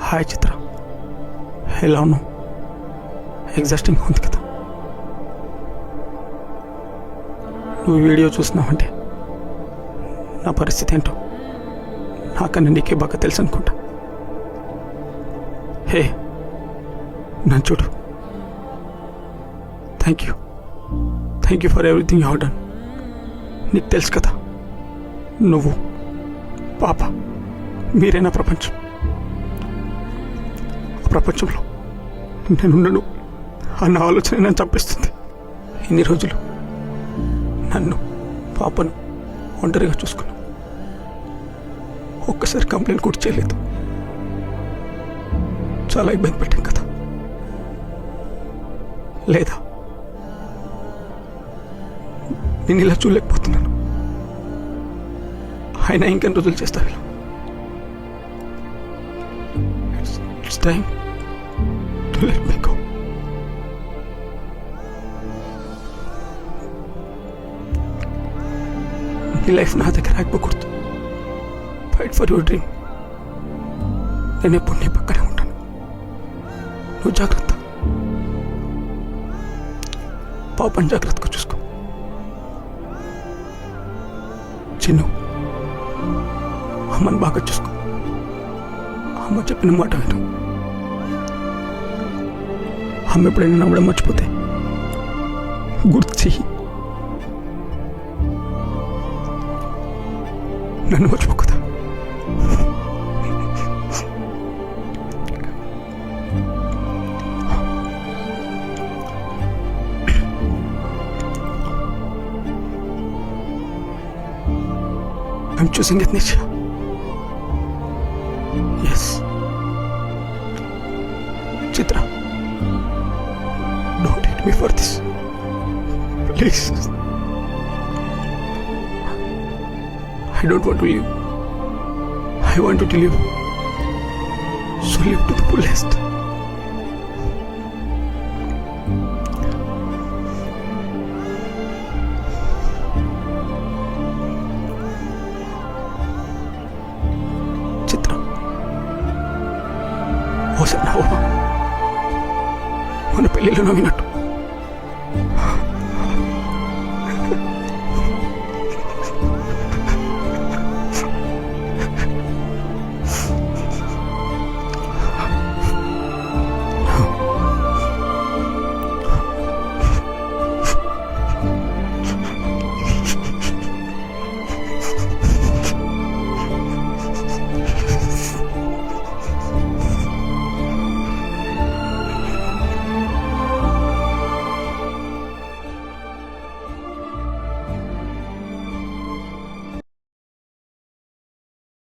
Hi చిత్ర, ఎలా ఉన్నావు? Exhausting ఉంది కదా. నువ్వు వీడియో చూస్తున్నావంటే నా పరిస్థితి ఏంటో నాకన్నా నీకే బాగా తెలుసు అనుకుంటా. హే, నన్ను చూడు. Thank you for everything you have done. నీకు తెలుసు కదా, నువ్వు పాప మీరే నా ప్రపంచం. ఆ ప్రపంచంలో నేనుండను అన్న ఆలోచన నన్ను చంపేస్తుంది. ఇన్ని రోజులు నన్ను పాపను ఒంటరిగా చూసుకున్నాను. ఒక్కసారి కంప్లైంట్ కూడా చేయలేదు. చాలా ఇబ్బంది పెట్టాను కదా. లేదా నేను ఇలా చూడలేకపోతున్నాను. అయినా ఇంకెన్ని రోజులు చేస్తాను ఇలా. It's time to let me go. నీ లైఫ్ నా దగ్గర ఆగిపోకూడదు. Fight for your dream. నేను ఎప్పుడు నీ పక్కనే ఉంటాను. నువ్వు జాగ్రత్త. పాపని జాగ్రత్తగా చూసుకో. చిన్ను, అమ్మని బాగా చూసుకో. అమ్మ చెప్పిన మాట విను. అమ్మ ఎప్పుడైనా నవ్వడం మర్చిపోతే గుర్తు చెయ్యి. నన్ను మర్చిపోకదా. I'm choosing it, Nisha. Yes. Chitra, don't hate me for this. Please. I don't want to leave. I want to live. So live to the fullest. చిత్ర, ఓసారి నవ్వు. మన పెళ్ళిలో నవ్వినట్టు.